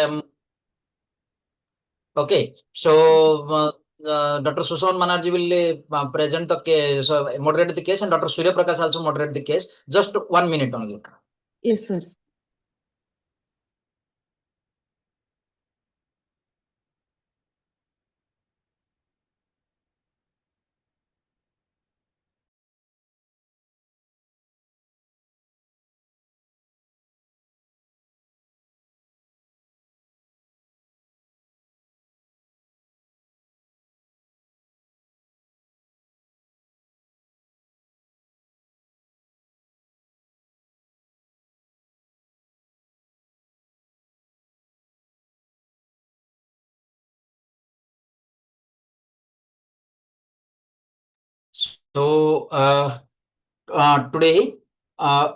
um, okay, so Dr. Susan Banerjee will present the case, moderate the case, and Dr. Surya Prakash also moderate the case. Just 1 minute only. Yes, sir. So today uh,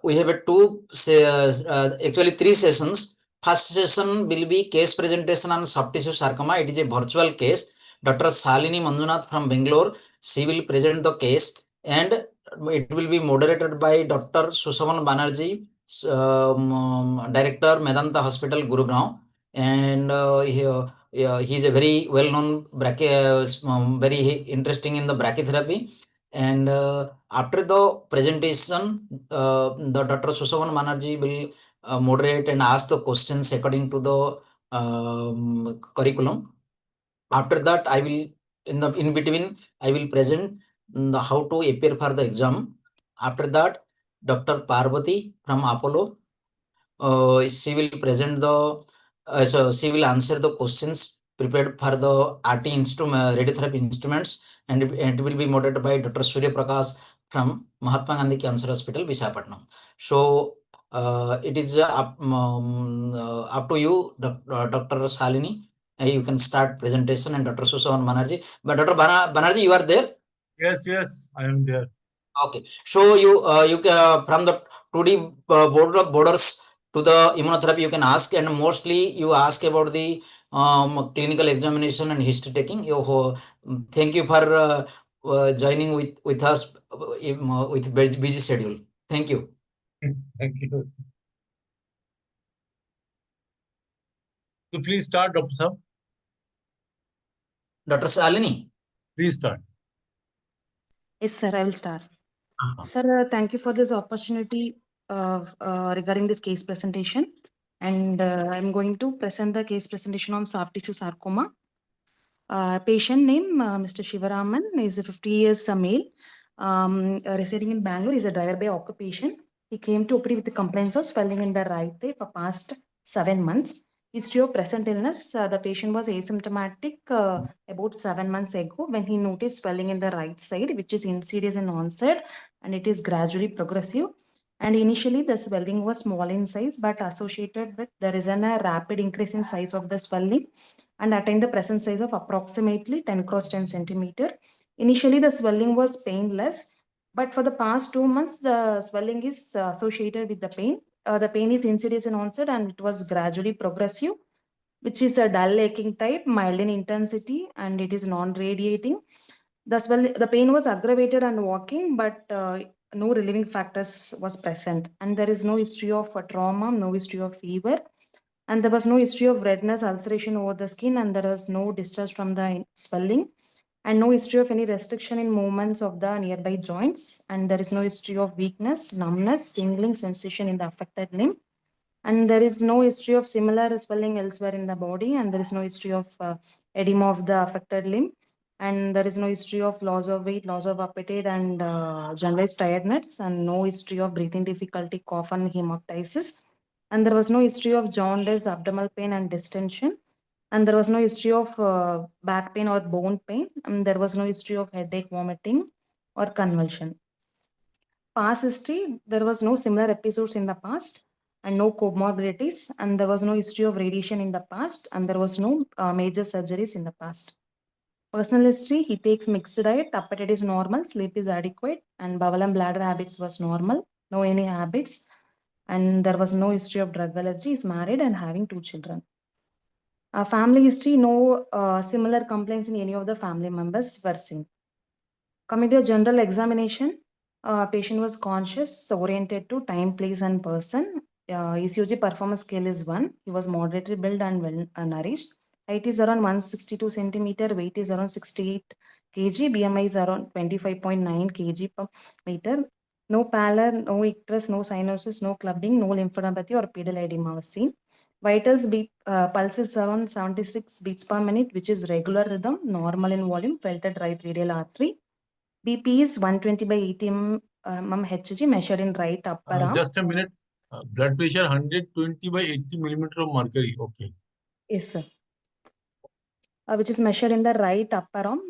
we have actually 3 sessions. First session will be case presentation on soft tissue sarcoma. It is a virtual case. Dr. Shalini Manjunath from Bangalore, she will present the case, and it will be moderated by Dr. Susavan Banerjee, Director, Medanta Hospital, Gurugram, and he is a very well-known very interesting in the brachytherapy. And after the presentation, the Dr. Susavan Banerjee will moderate and ask the questions according to the curriculum. After that, I will in between I will present the how to appear for the exam. After that, Dr. Parvati from Apollo, she will present the so she will answer the questions prepared for the RT instrument radiotherapy instruments, and it will be moderated by Dr. Surya Prakash from Mahatma Gandhi Cancer Hospital, Visakhapatnam. So it is up to you, Dr. Shalini. You can start presentation, and Dr. Susavan Banerjee. But Dr. Banerjee, you are there? Yes, yes, I am there. Okay. So you can from the 2D borders to the immunotherapy you can ask, and mostly you ask about the clinical examination and history taking. Thank you for joining with us with busy schedule. Thank you. Thank you. So please start, Dr. Saab. Dr. Shalini. Please start. Yes, sir. I will start. Sir, thank you for this opportunity regarding this case presentation. And I'm going to present the case presentation on soft tissue sarcoma. Patient name Mr. Shivaraman is a 50 years male, residing in Bangalore. Is a driver by occupation. He came to OPD with the complaints of swelling in the right thigh for past 7 months. History of present illness. The patient was asymptomatic about 7 months ago when he noticed swelling in the right side, which is insidious in onset, and it is gradually progressive. And initially, the swelling was small in size, but associated with there is a rapid increase in size of the swelling and attained the present size of approximately 10 cross 10 centimeter. Initially, the swelling was painless, but for the past 2 months, the swelling is associated with the pain. The pain is insidious in onset and it was gradually progressive, which is a dull aching type, mild in intensity, and it is non-radiating. The pain was aggravated and walking, but no relieving factors was present, and there is no history of trauma, no history of fever, and there was no history of redness, ulceration over the skin, and there was no discharge from the swelling, and no history of any restriction in movements of the nearby joints, and there is no history of weakness, numbness, tingling sensation in the affected limb, and there is no history of similar swelling elsewhere in the body, and there is no history of edema of the affected limb, and there is no history of loss of weight, loss of appetite, and generalized tiredness, and no history of breathing difficulty, cough, and hemoptysis, and there was no history of jaundice, abdominal pain, and distension, and there was no history of back pain or bone pain, and there was no history of headache, vomiting, or convulsion. Past history, there was no similar episodes in the past and no comorbidities, and there was no history of radiation in the past, and there was no major surgeries in the past. Personal history, he takes mixed diet, appetite is normal, sleep is adequate, and bowel and bladder habits was normal, no any habits, and there was no history of drug allergy, is married and having 2 children. Family history, no similar complaints in any of the family members were seen. Coming to the general examination, patient was conscious, oriented to time, place, and person. ECG performance scale is 1. He was moderately built and well nourished. Height is around 162 centimeter. Weight is around 68 kg. BMI is around 25.9 kg per meter. No pallor, no icterus, no cyanosis, no clubbing, no lymphadenopathy or pedal edema was seen. Vitals pulse is around 76 beats per minute, which is regular rhythm, normal in volume, felt at right radial artery. BP is 120 by 80 mm Hg measured in right upper arm. Just a minute. Blood pressure 120 by 80 millimeter of mercury. Okay. Yes, sir. Which is measured in the right upper arm.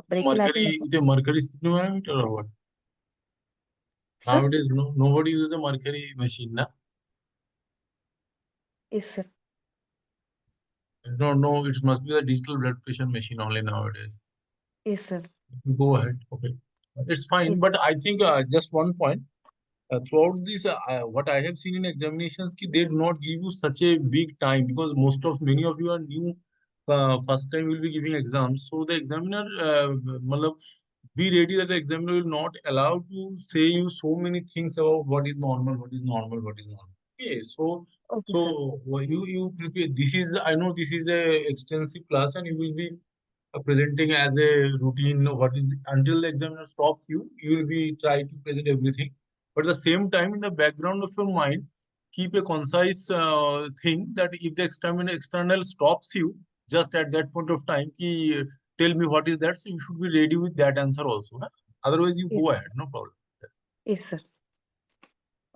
Mercury, the mercury sphygmomanometer or what? Sir? Nowadays, nobody uses a mercury machine, na? Yes, sir. No, it must be a digital blood pressure machine only nowadays. Yes, sir. Go ahead. Okay. It's fine. Yes. But I think just one point. Throughout this, what I have seen in examinations, they do not give you such a big time because many of you are new. First time will be giving exams, so the examiner, be ready that the examiner will not allow to say you so many things about what is normal, what is normal, what is normal. Okay, Okay, sir. you prepare. This is, I know this is a extensive class, and you will be presenting as a routine. What is until the examiner stops you, you will be try to present everything. But at the same time, in the background of your mind, keep a concise thing that if the external stops you just at that point of time, ki, tell me what is that, so you should be ready with that answer also. Huh? Otherwise, you Yes. go ahead, no problem. Yes. Yes, sir.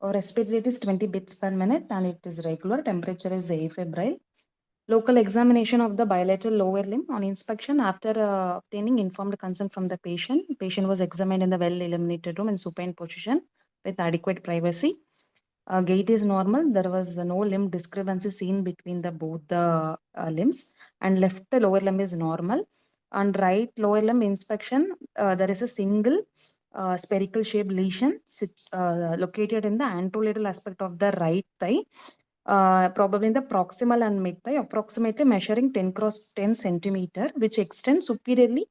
Our respiratory rate is 20 beats per minute and it is regular. Temperature is afebrile. Local examination of the bilateral lower limb on inspection after obtaining informed consent from the patient. Patient was examined in the well illuminated room in supine position with adequate privacy. Gait is normal. There was no limb discrepancy seen between both the limbs, and left lower limb is normal. On right lower limb inspection, there is a single spherical shaped lesion located in the anterolateral aspect of the right thigh, probably in the proximal and mid thigh, approximately measuring 10 cross 10 centimeter, which extends superiorly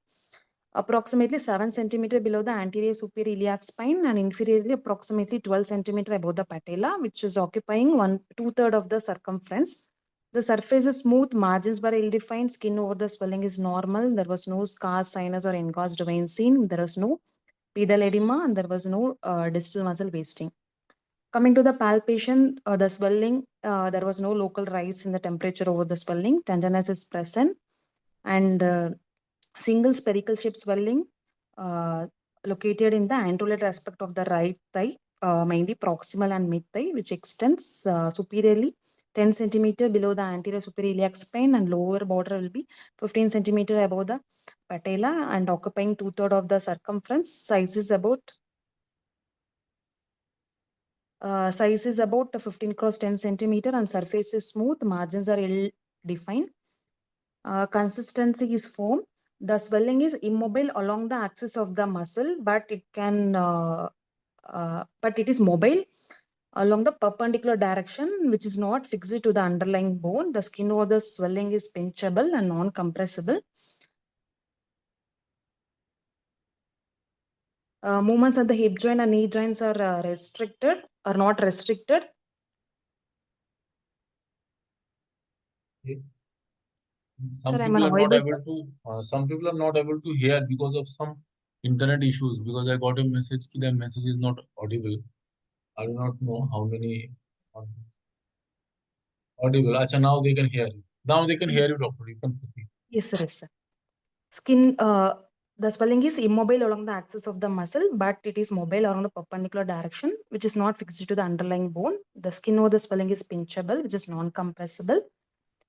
approximately 7 centimeter below the anterior superior iliac spine and inferiorly approximately 12 centimeter above the patella, which is occupying 2/3 of the circumference. The surface is smooth, margins were ill-defined, skin over the swelling is normal. There was no scars, sinus, or engorged vein seen. There was no pedal edema and there was no distal muscle wasting. Coming to the palpation, the swelling, there was no local rise in the temperature over the swelling. Tenderness is present and single spherical shape swelling located in the anterolateral aspect of the right thigh, mainly proximal and mid thigh, which extends superiorly 10 centimeter below the anterior superior iliac spine and lower border will be 15 centimeter above the patella and occupying 2/3 of the circumference. Size is about 15 cross 10 centimeter and surface is smooth. Margins are ill defined. Consistency is foam. The swelling is immobile along the axis of the muscle, but it is mobile along the perpendicular direction, which is not fixed to the underlying bone. The skin over the swelling is pinchable and non-compressible. Movements at the hip joint and knee joints are not restricted. Some Sir, people are not able to. Some people are not able to hear because of some internet issues. Because I got a message that the message is not audible. I do not know how many audible. Acha, now they can hear you. Now they can hear you, doctor. You can proceed. Yes, sir. Yes, sir. Skin, the swelling is immobile along the axis of the muscle, but it is mobile along the perpendicular direction, which is not fixed to the underlying bone. The skin over the swelling is pinchable, which is non-compressible.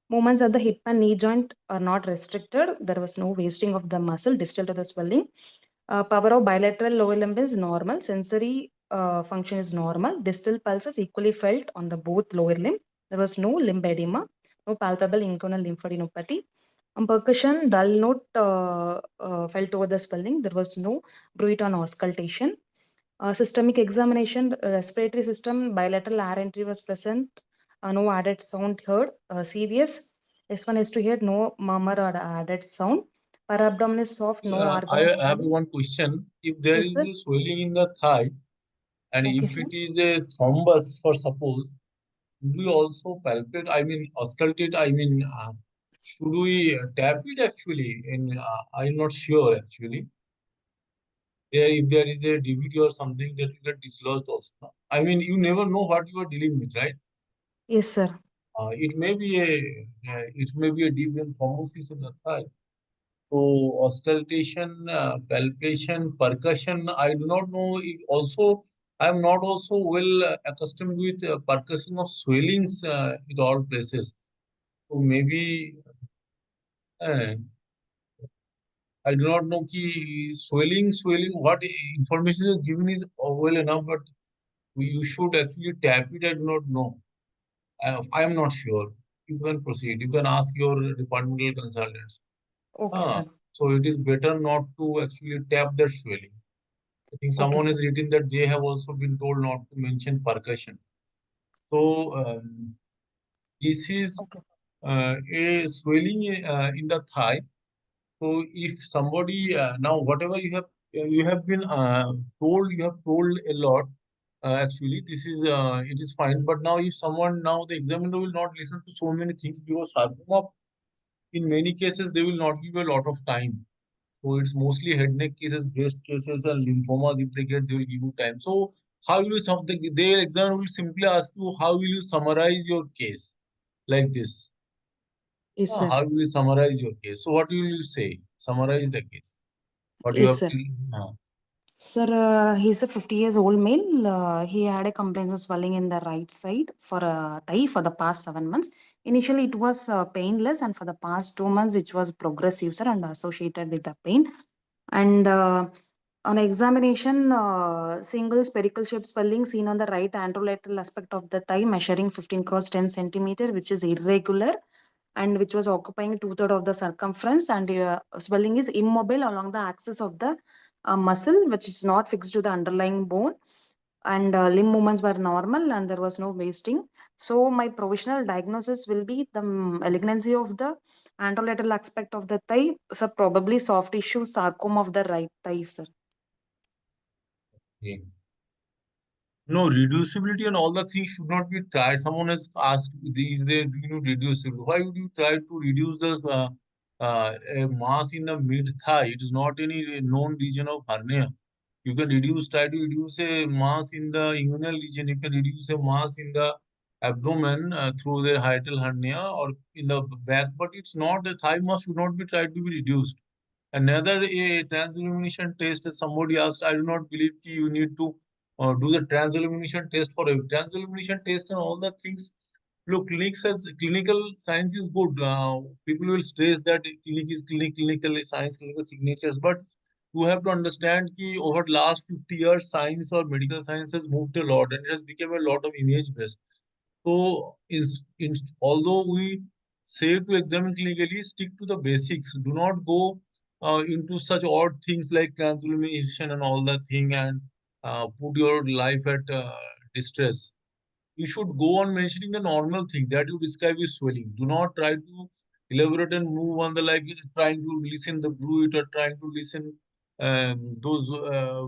Movements at the hip and knee joint are not restricted. There was no wasting of the muscle distal to the swelling. Power of bilateral lower limb is normal. Sensory function is normal. Distal pulses equally felt on the both lower limb. There was no limb edema, no palpable inguinal lymphadenopathy. On percussion, dull note felt over the swelling. There was no bruit on auscultation. Systemic examination, respiratory system, bilateral air entry was present. No added sound heard. CVS, S1, S2 heard, no murmur or added sound. Parabdomen is soft, no I organ. have one question. If there Yes, is sir. a swelling in the thigh, and Okay, if sir. it is a thrombus, for suppose, we also palpate? I mean, auscultate. I mean, should we tap it actually? I'm not sure actually. If there is a DVD or something that will get dislodged also. I mean, you never know what you are dealing with, right? Yes, sir. It may be a deep vein thrombosis in the thigh. So auscultation, palpation, percussion. I do not know. Also, I am not also well accustomed with percussion of swellings in all places. So maybe uh, I do not know ki swelling. What information is given is well enough, but you should actually tap it. I do not know. I am not sure. You can proceed. You can ask your departmental consultants. Okay, sir. So it is better not to actually tap that swelling. I think Okay, someone sir. has written that they have also been told not to mention percussion. So this is Okay. a swelling in the thigh. So if somebody now whatever you have been told, you have told a lot. Actually, this is it is fine. But now if someone now the examiner will not listen to so many things because sarcoma in many cases they will not give a lot of time. So it's mostly head neck cases, breast cases, and lymphomas. If they get, they will give you time. So how will you something? Their examiner will simply ask you, how will you summarize your case, like this? Yes, sir. How will you summarize your case? So what will you say? Summarize the case. What you Yes, have sir. to. Sir, he's a 50 years old male. He had a complaint of swelling in the right side for a thigh for the past 7 months. Initially, it was painless, and for the past 2 months, it was progressive, sir, and associated with the pain. And on examination, single spherical shaped swelling seen on the right anterolateral aspect of the thigh, measuring 15 cross 10 centimeter, which is irregular and which was occupying two-thirds of the circumference, and swelling is immobile along the axis of the muscle, which is not fixed to the underlying bone, and limb movements were normal and there was no wasting. So my provisional diagnosis will be the malignancy of the anterolateral aspect of the thigh, so probably soft tissue sarcoma of the right thigh, sir. Okay. No, reducibility and all the things should not be tried. Someone has asked, is there, do you know reducible? Why would you try to reduce the a mass in the mid thigh? It is not any known region of hernia. You can try to reduce a mass in the inguinal region. You can reduce a mass in the abdomen through the hiatal hernia or in the back, but it's not, the thigh mass should not be tried to be reduced. Another a transillumination test, as somebody asked, I do not believe you need to do the transillumination test for a transillumination test and all the things. Look, clinical science is good. People will stress that clinic is clinical science, clinical signatures, but you have to understand that over the last 50 years, science or medical science has moved a lot and it has become a lot of image based. So, although we say to examine clinically, stick to the basics. Do not go into such odd things like transillumination and all that thing and put your life at distress. You should go on mentioning the normal thing that you describe as swelling. Do not try to elaborate and move on the like trying to listen the bruit or trying to listen those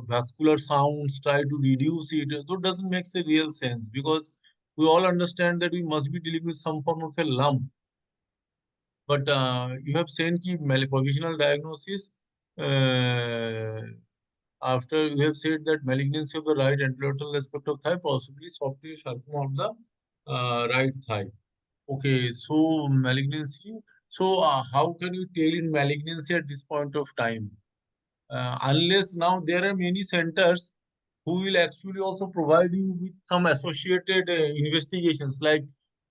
vascular sounds, try to reduce it. That doesn't make a real sense because we all understand that we must be dealing with some form of a lump. But you have said ki provisional diagnosis. Uh, After you have said that malignancy of the right anterolateral aspect of thigh, possibly soft tissue sarcoma of the right thigh. Okay, so malignancy. So how can you tell in malignancy at this point of time? Unless now there are many centers who will actually also provide you with some associated investigations like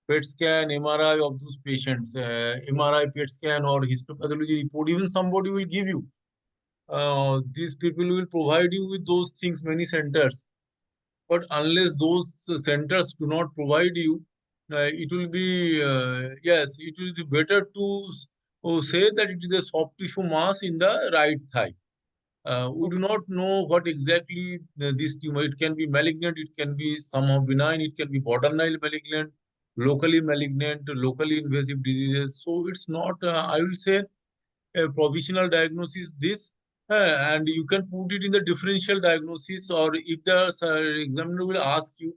PET scan, MRI of those patients, MRI, PET scan, or histopathology report. Even somebody will give you. These people will provide you with those things, many centers. But unless those centers do not provide you, it will be, yes, it will be better to say that it is a soft tissue mass in the right thigh. We do Okay. not know what exactly this tumor. It can be malignant, it can be somehow benign, it can be borderline malignant, locally malignant, locally invasive diseases. So it's not, I will say, a provisional diagnosis this, and you can put it in the differential diagnosis, or if the examiner will ask you,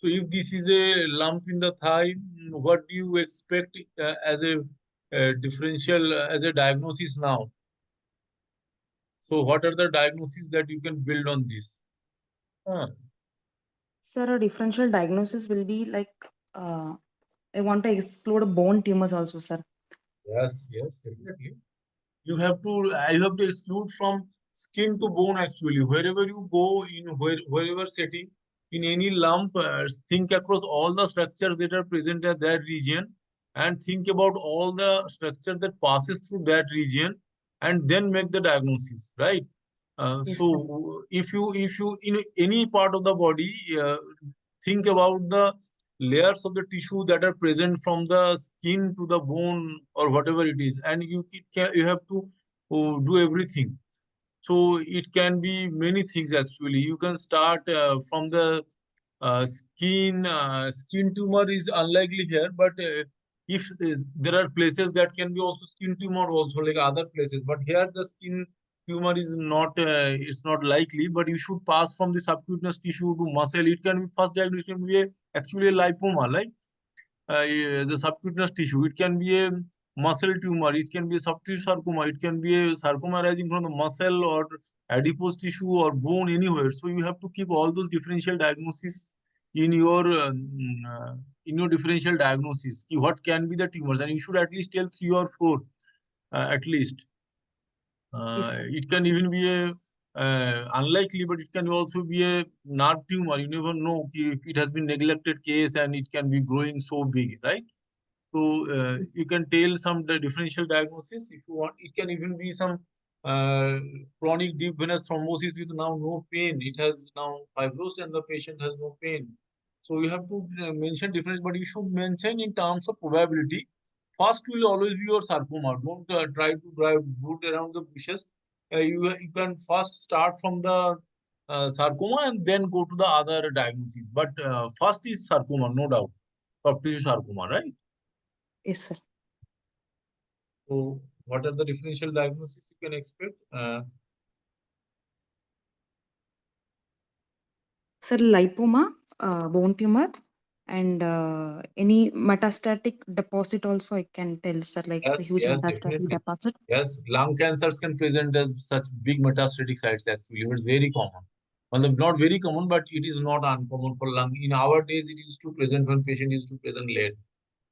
So if this is a lump in the thigh, what do you expect as a differential, as a diagnosis now? So what are the diagnoses that you can build on this? Sir, a differential diagnosis will be like, I want to exclude bone tumors also, sir. Yes, yes, definitely. You have to exclude from skin to bone actually. Wherever you go in wherever setting, in any lump, think across all the structures that are present at that region and think about all the structure that passes through that region and then make the diagnosis, right? Yes, sir. So if you in any part of the body, think about the layers of the tissue that are present from the skin to the bone or whatever it is, and you have to do everything. So it can be many things actually. You can start from the skin. Skin tumor is unlikely here, but if there are places that can be also skin tumor also, like other places, but here the skin tumor is not, it's not likely. But you should pass from the subcutaneous tissue to muscle. It can be first diagnosis can be actually a lipoma, like the subcutaneous tissue. It can be a muscle tumor. It can be a soft tissue sarcoma. It can be a sarcoma arising from the muscle or adipose tissue or bone anywhere. So you have to keep all those differential diagnoses in your differential diagnosis. What can be the tumors, and you should at least tell 3 or 4 at least. Yes. It can even be a unlikely, but it can also be a nerve tumor. You never know if it has been neglected case and it can be growing so big, right? So you can tell some differential diagnosis if you want. It can even be some uh, chronic deep venous thrombosis with now no pain. It has now fibrosed and the patient has no pain. So you have to mention difference, but you should mention in terms of probability. First will always be your sarcoma. Don't try to drive root around the bushes. You can first start from the sarcoma and then go to the other diagnosis. But first is sarcoma, no doubt. Soft tissue sarcoma, right? Yes, sir. So, what are the differential diagnoses you can expect? Sir, lipoma, bone tumor, and any metastatic deposit also I can tell, sir, like the Yes, huge yes, metastatic definitely. deposit. Yes, lung cancers can present as such big metastatic sites actually. It's very common. Well, not very common, but it is not uncommon for lung. In our days, it used to present when patient used to present late.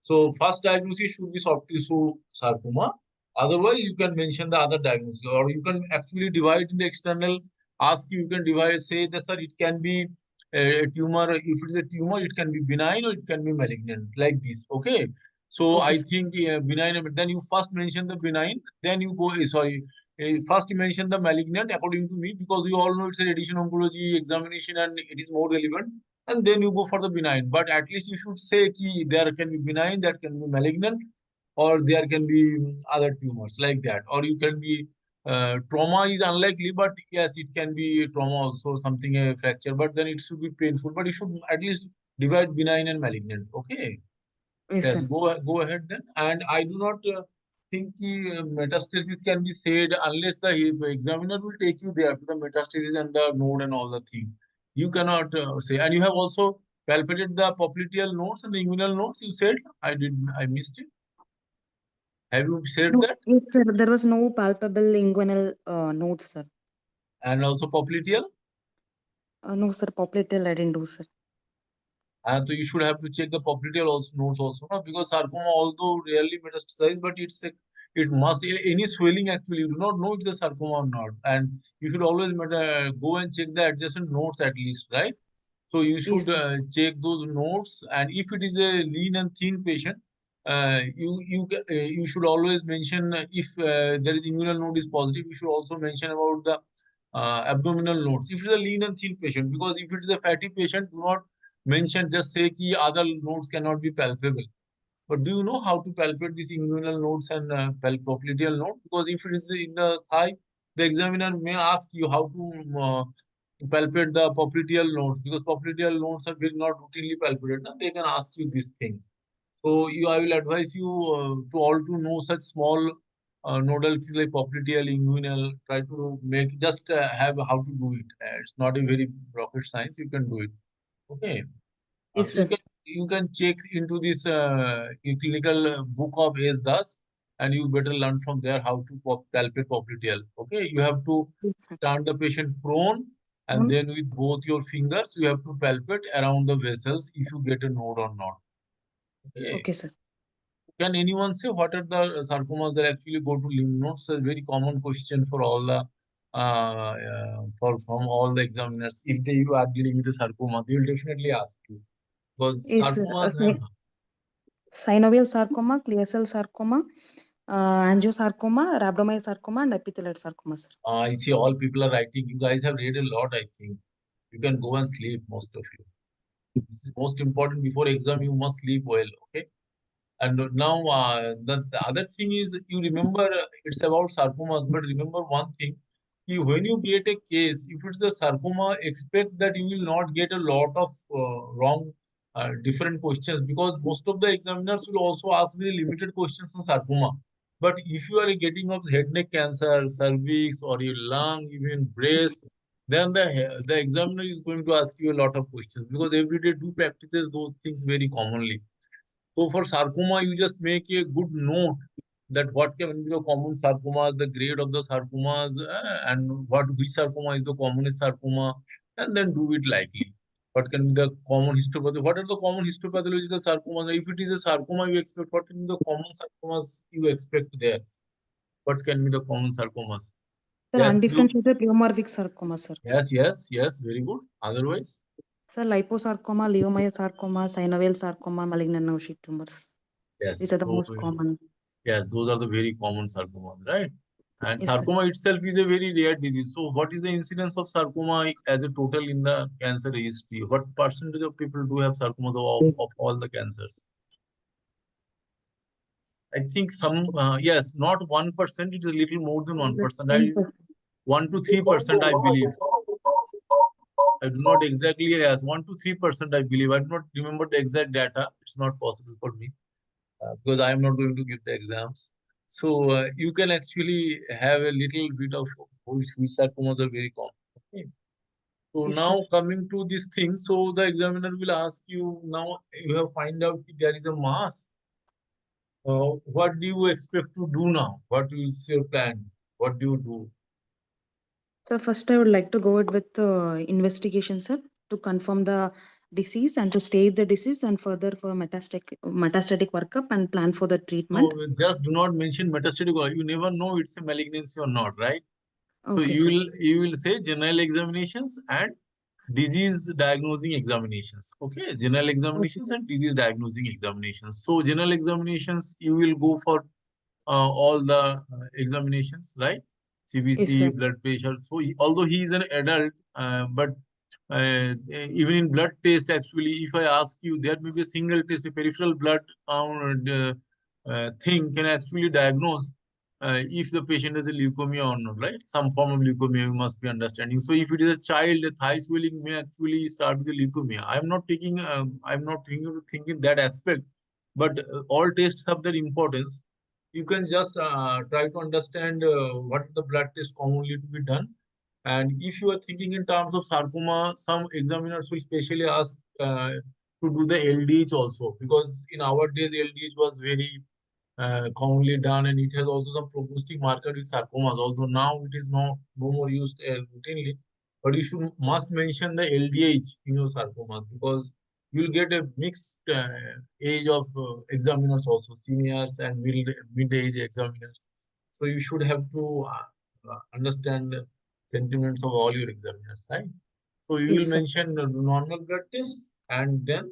So first diagnosis should be soft tissue sarcoma. Otherwise, you can mention the other diagnosis, or you can actually divide in the external. Ask you can divide. Say that sir, it can be a tumor. If it is a tumor, it can be benign or it can be malignant. Like this. Okay. So Okay, I sir. think benign. Then you first mention the benign. Then you go. Sorry. First you mention the malignant according to me, because you all know it's a radiation oncology examination and it is more relevant, and then you go for the benign. But at least you should say ki there can be benign, that can be malignant, or there can be other tumors like that. Or you can be trauma is unlikely, but yes, it can be trauma also, something a fracture, but then it should be painful. But you should at least divide benign and malignant. Okay. Yes, Yes, sir. go ahead then. And I do not think metastasis can be said unless the examiner will take you there to the metastasis and the node and all the things. You cannot say. And you have also palpated the popliteal nodes and the inguinal nodes. You said I missed it. Have you said No, that? yes, sir. There was no palpable inguinal nodes, sir. And also popliteal. No, sir. Popliteal I didn't do, sir. So you should have to check the popliteal also nodes also, no? Because sarcoma, although rarely metastasize, but it must any swelling actually. You do not know it's a sarcoma or not, and you should always go and check the adjacent nodes at least, right? So you Yes, should sir. check those nodes, and if it is a lean and thin patient, you should always mention if there is immunal node is positive. You should also mention about the abdominal nodes. If it is a lean and thin patient, because if it is a fatty patient, do not mention, just say ki other nodes cannot be palpable. But do you know how to palpate these inguinal nodes and popliteal node? Because if it is in the thigh, the examiner may ask you how to palpate the popliteal nodes, because popliteal nodes are very not routinely palpated. Now they can ask you this thing. So I will advise you to all to know such small nodal things like popliteal, inguinal. Try to make have how to do it. It's not a very rocket science. You can do it. Okay. Yes, So sir. you can check into this clinical book of S. Das, and you better learn from there how to palpate popliteal. Okay, you have to Yes, sir. turn the patient prone, and then with both your fingers you have to palpate around the vessels if you get a node or not. Okay. Okay, sir. Can anyone say what are the sarcomas that actually go to lymph nodes? A very common question for all the from all the examiners. If you are dealing with a sarcoma, they will definitely ask you, because Yes, sir. sarcomas Synovial sarcoma, clear cell sarcoma, angiosarcoma, rhabdomyosarcoma, and epithelial sarcoma, sir. I see all people are writing. You guys have read a lot, I think. You can go and sleep, most of you. This is most important. Before exam, you must sleep well, okay? And now the other thing is, you remember it's about sarcomas, but remember one thing: when you get a case, if it's a sarcoma, expect that you will not get a lot of wrong different questions, because most of the examiners will also ask very limited questions on sarcoma. But if you are getting of head neck cancer, cervix, or your lung, even breast, then the examiner is going to ask you a lot of questions, because every day do practices those things very commonly. So for sarcoma, you just make a good note that what can be the common sarcomas, the grade of the sarcomas, and which sarcoma is the commonest sarcoma, and then do it likely. What can be the common histopathology? What are the common histopathological sarcomas? If it is a sarcoma, you expect what can be the common sarcomas you expect there? What can be the common sarcomas? Sir, Yes, you. undifferentiated pleomorphic sarcoma, sir. Yes, very good. Otherwise, Sir, liposarcoma, leiomyosarcoma, synovial sarcoma, malignant nerve tumors. These are yes. the So most common. yes, those are the very common sarcomas, right? And Yes, sir. sarcoma itself is a very rare disease. So, what is the incidence of sarcoma as a total in the cancer history? What percentage of people do have sarcomas of all the cancers? I think yes, not 1%. It is a little more than 1%. 1 to 3%, I believe. I do not exactly, yes, 1 to 3%, I believe. I do not remember the exact data. It's not possible for me. Because I am not going to give the exams. So you can actually have a little bit of which sarcomas are very common. Okay. So Yes, now sir. coming to this thing, so the examiner will ask you, now you have find out if there is a mass. What do you expect to do now? What is your plan? What do you do? So first, I would like to go ahead with investigation, sir, to confirm the disease and to stage the disease, and further for metastatic workup and plan for the treatment. No, just do not mention metastatic. You never know it's a malignancy or not, right? So Okay, sir. you will say general examinations and disease diagnosing examinations. Okay, general Okay. examinations and disease diagnosing examinations. So general examinations, you will go for all the examinations, right? Yes, sir. CBC, blood pressure. So although he is an adult, but even in blood test, actually, if I ask you, there may be a single test, a peripheral blood count thing can actually diagnose if the patient has a leukemia or not, right? Some form of leukemia you must be understanding. So if it is a child, a thigh swelling may actually start with a leukemia. I'm not thinking that aspect, but all tests have their importance. You can just try to understand what the blood test commonly to be done. And if you are thinking in terms of sarcoma, some examiners will specially ask to do the LDH also, because in our days LDH was very commonly done, and it has also some prognostic marker with sarcomas. Although now it is no more used routinely, but you should must mention the LDH in your sarcomas, because you'll get a mixed age of examiners also, seniors and mid age examiners. So you should have to understand the sentiments of all your examiners, right? So you will Yes, sir. mention the normal blood tests and then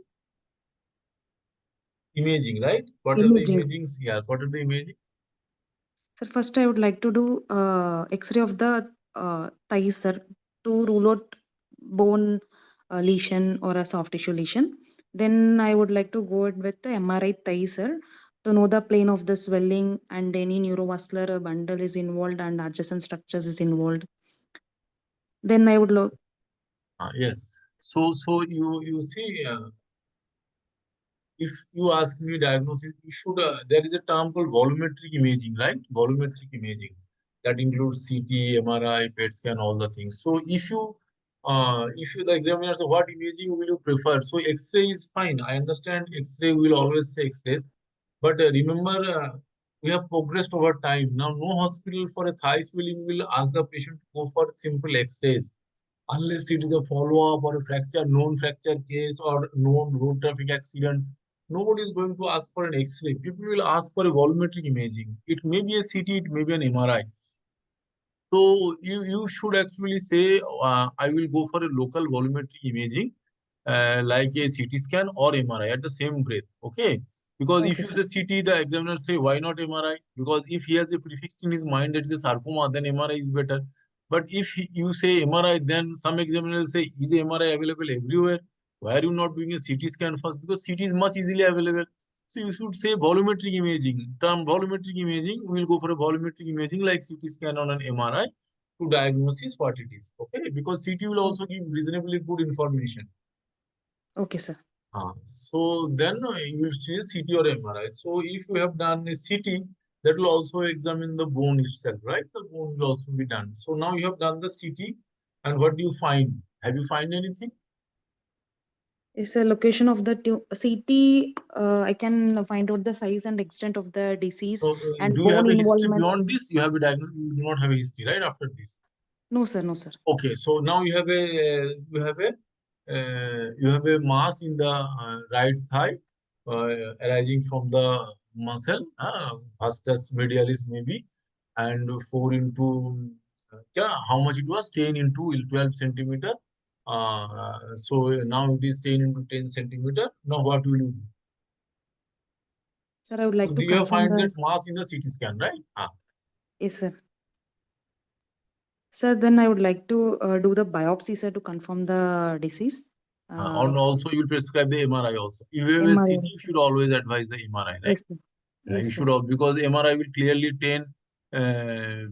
imaging, right? What are the Imaging. imagings? Yes, what are the imaging? Sir, first I would like to do X-ray of the thighs, sir, to rule out bone lesion or a soft tissue lesion. Then I would like to go ahead with the MRI thigh, sir, to know the plane of the swelling and any neurovascular bundle is involved and adjacent structures is involved. Then I would look. Yes. So you see, if you ask me diagnosis, you should. There is a term called volumetric imaging, right? Volumetric imaging that includes CT, MRI, PET scan, all the things. So if you if the examiner says what imaging will you prefer, so X-ray is fine. I understand X-ray will always say X-rays, but remember we have progressed over time. Now no hospital for a thigh swelling will ask the patient to go for simple X-rays unless it is a follow-up or a fracture, known fracture case or known road traffic accident. Nobody is going to ask for an X-ray. People will ask for a volumetric imaging. It may be a CT, it may be an MRI. So you should actually say, I will go for a local volumetric imaging, like a CT scan or MRI at the same breath. Okay. Because if Okay, you sir. say CT, the examiner say, why not MRI? Because if he has a prefixed in his mind that it's a sarcoma, then MRI is better. But if you say MRI, then some examiners say, is MRI available everywhere? Why are you not doing a CT scan first? Because CT is much easily available. So you should say volumetric imaging. Term volumetric imaging, we will go for a volumetric imaging like CT scan on an MRI to diagnosis what it is. Okay, because CT will also give reasonably good information. Okay, sir. So then you will see CT or MRI. So if you have done a CT, that will also examine the bone itself, right? The bone will also be done. So now you have done the CT, and what do you find? Have you find anything? Is a location of the CT. I can find out the size and extent of the disease So and do you have bone a history involvement. beyond this? You have a diagnosis. You do not have a history, right? After this. No, sir. No, sir. Okay, so now you have a mass in the right thigh arising from the muscle, vastus medialis maybe, and 4 into yeah, how much it was 10 into 12 centimeter. So now it is 10 into 10 centimeter. Now what will you do? Sir, I would So like to you have confirm find that the. mass in the CT scan, right? Yes, sir. Sir, then I would like to do the biopsy, sir, to confirm the disease. And also you will prescribe the MRI also. If you have a MRI. CT, you should always advise the MRI, right? Yes, sir. Yes, You sir. should also, because MRI will clearly tell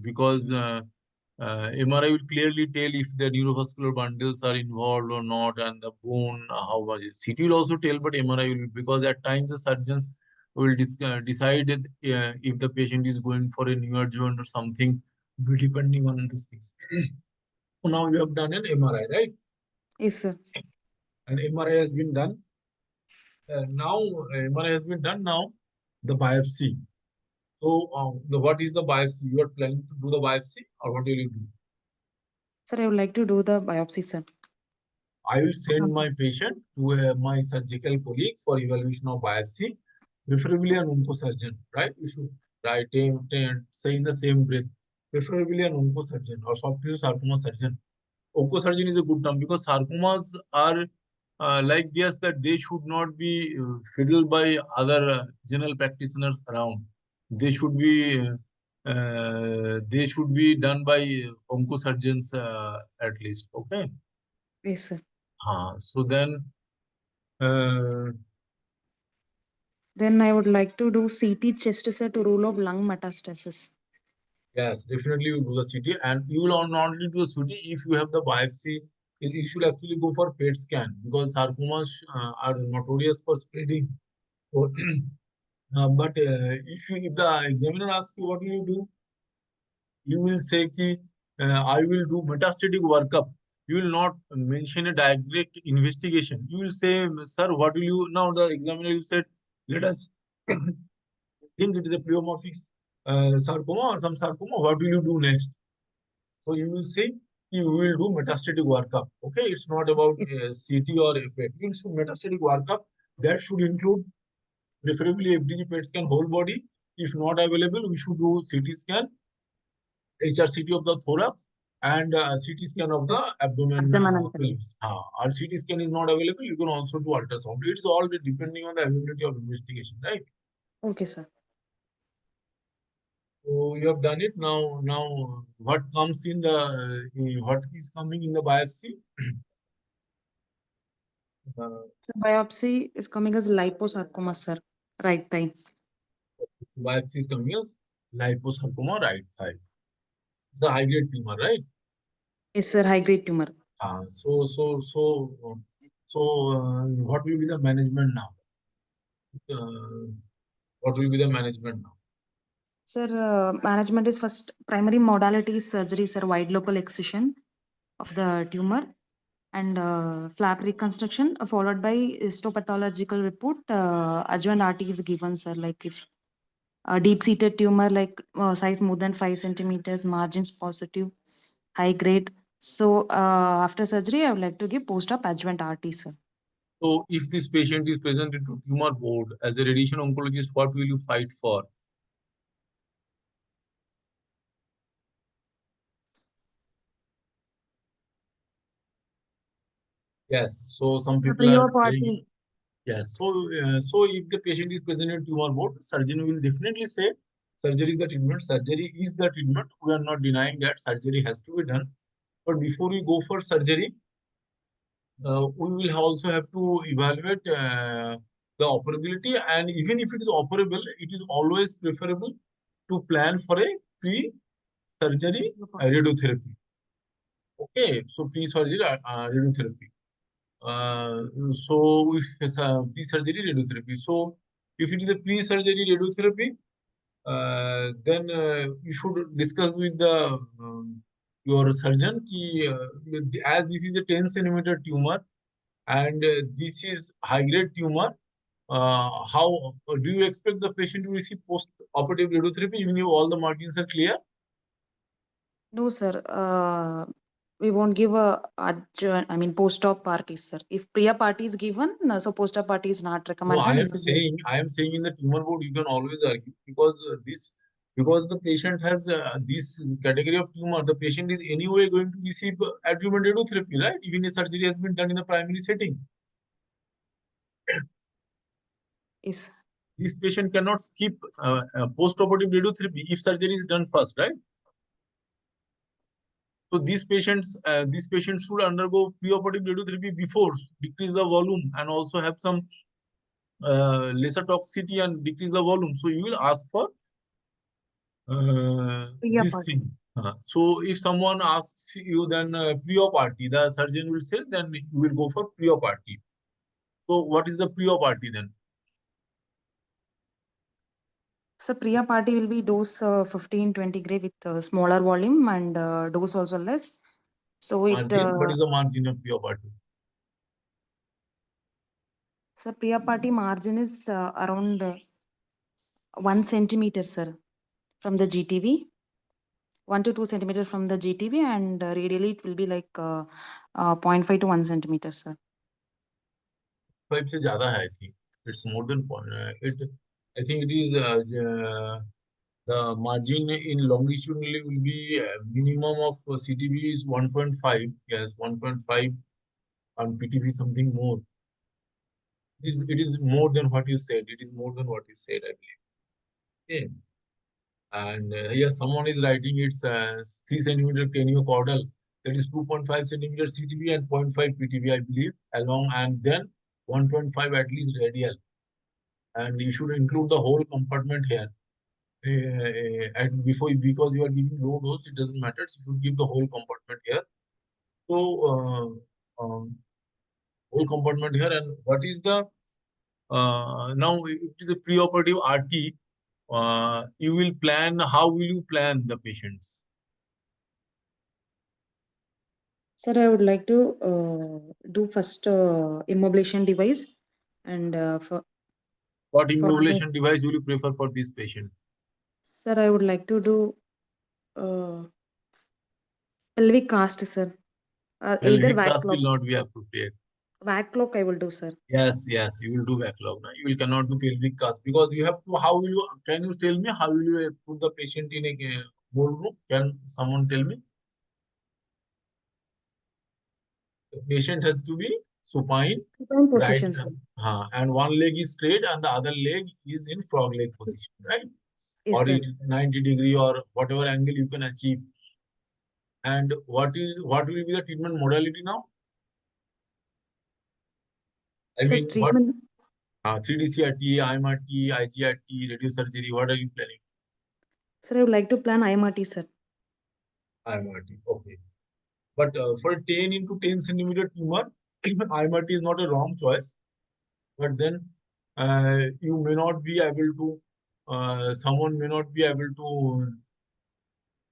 because MRI will clearly tell if the neurovascular bundles are involved or not, and the bone how much. CT will also tell, but MRI will, because at times the surgeons will decide if the patient is going for a neoadjuvant or something, depending on these things. So now you have done an MRI, right? Yes, sir. And MRI has been done. Now MRI has been done. Now the biopsy. So, what is the biopsy? You are planning to do the biopsy, or what will you do? Sir, I would like to do the biopsy, sir. I will send my patient to my surgical colleague for evaluation of biopsy, preferably an oncosurgeon, right? You should write say in the same breath, preferably an oncosurgeon or soft tissue sarcoma surgeon. Oncosurgeon is a good term because sarcomas are like this, that they should not be fiddled by other general practitioners around. They should be done by oncosurgeons at least. Okay. Yes, sir. So then uh, Then I would like to do CT chest, sir, to rule out lung metastasis. yes, definitely you do the CT, and you will not only do a CT if you have the biopsy. You should actually go for PET scan because sarcomas are notorious for spreading. So, but if the examiner asks you what will you do, you will say ki, I will do metastatic workup. You will not mention a direct investigation. You will say, sir, what will you now? The examiner will say, let us think it is a pleomorphic sarcoma or some sarcoma. What will you do next? So you will say you will do metastatic workup. Okay, it's not about Yes. CT or PET. You should metastatic workup. That should include preferably FDG PET scan whole body. If not available, we should do CT scan, HRCT of the thorax, and CT scan of the abdomen Abdomen and pelvis. pelvis. Or CT scan is not available, you can also do ultrasound. It's all depending on the availability of investigation, right? Okay, sir. So you have done it now. Now, what comes in the what is coming in the biopsy? Uh, So biopsy is coming as liposarcoma, sir. Right thigh. biopsy is coming as liposarcoma right thigh. It's a high grade tumor, right? Yes, sir. High grade tumor. What will be the management now? Uh, what will be the management now? Sir, management is first primary modality is surgery, sir. Wide local excision of the tumor. and flap reconstruction followed by histopathological report. Adjuvant RT is given, sir. Like if a deep-seated tumor, like size more than 5 centimeters, margins positive, high grade. So after surgery, I would like to give post-op adjuvant RT, sir. So if this patient is presented to tumor board as a radiation oncologist, what will you fight for? Yes. So some people are saying yes. So if the patient is presented tumor board, surgeon will definitely say surgery is the treatment. Surgery is the treatment. We are not denying that surgery has to be done. But before we go for surgery, we will also have to evaluate the operability. And even if it is operable, it is always preferable to plan for a pre-surgery radiotherapy. Okay, so pre-surgery radiotherapy. So if it's a pre-surgery radiotherapy, so if it is a pre-surgery radiotherapy, then you should discuss with the your surgeon ki, as this is a 10 centimeter tumor and this is high grade tumor. How do you expect the patient to receive post-operative radiotherapy even if all the margins are clear? No, sir. We won't give a post-op party, sir. If pre-op party is given, so post-op party is not No, recommended. I am saying in the tumor board you can always argue because the patient has this category of tumor, the patient is anyway going to receive adjuvant radiotherapy, right? Even if surgery has been done in the primary setting. Yes. This patient cannot skip post-operative radiotherapy if surgery is done first, right? So these patients should undergo preoperative radiotherapy before, decrease the volume and also have some lesser toxicity and decrease the volume. So you will ask for Pre-op this party. thing. So if someone asks you then pre-op party, the surgeon will say then you will go for pre-op party. So what is the pre-op party then? So pre-op party will be dose 15-20 gray with smaller volume and dose also less. So Margin, what is the margin of pre-op party? so pre-op party margin is around 1 centimeter, sir, from the GTV. 1 to 2 centimeters from the GTV, and radially it will be like 0.5 to 1 centimeter, sir. 5 से ज़्यादा है, I think. It's more than I think it is the margin in longitudinally will be minimum of CTV is 1.5. Yes, 1.5 and PTV something more. It is more than what you said. It is more than what you said, I believe. Okay. And here someone is writing it's 3 centimeter craniocaudal. That is 2.5 centimeter CTV and 0.5 PTV, I believe, along, and then 1.5 at least radial. And you should include the whole compartment here. And because you are giving low dose, it doesn't matter. So you should give the whole compartment here. So whole compartment here, and what is the now it is a preoperative RT. You will plan. How will you plan the patients? Sir, I would like to do first immobilization device and for What the immobilization device will you prefer for this patient? sir, I would like to do pelvic cast, sir. Either Pelvic cast will backlog. not be appropriate. Backlog I will do, sir. Yes, you will do backlog. No? You will cannot do pelvic cast because you have to. How will you? Can you tell me how will you put the patient in a ballroom? Can someone tell me? The patient has to be supine, Supine right? position, sir. And one leg is straight and the other leg is in frog leg position, right? Yes, Or sir. it is 90-degree or whatever angle you can achieve. And what will be the treatment modality now? I Sir, mean, what treatment. 3D CRT, IMRT, IGRT, radiosurgery, what are you planning? Sir, I would like to plan IMRT, sir. IMRT, okay. But for a 10 into 10 centimeter tumor, IMRT is not a wrong choice. But then you may not be able to, someone may not be able to,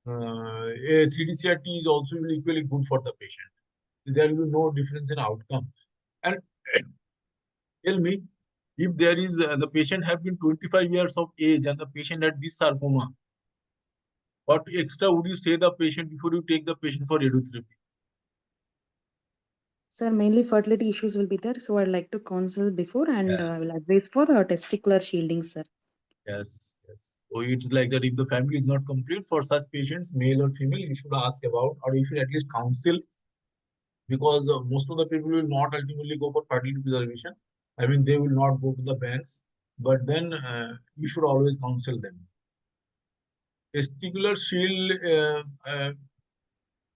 a 3D CRT is also equally good for the patient. there will be no difference in outcome. And tell me, if there is the patient have been 25 years of age and the patient had this sarcoma, what extra would you say the patient before you take the patient for radiotherapy? Sir, mainly fertility issues will be there, so I'd like to counsel before, and I will Yes. advise for testicular shielding, sir. Yes, yes. So it's like that if the family is not complete for such patients, male or female, you should ask about, or you should at least counsel, because most of the people will not ultimately go for fertility preservation. I mean, they will not go to the banks, but then you should always counsel them. Testicular shield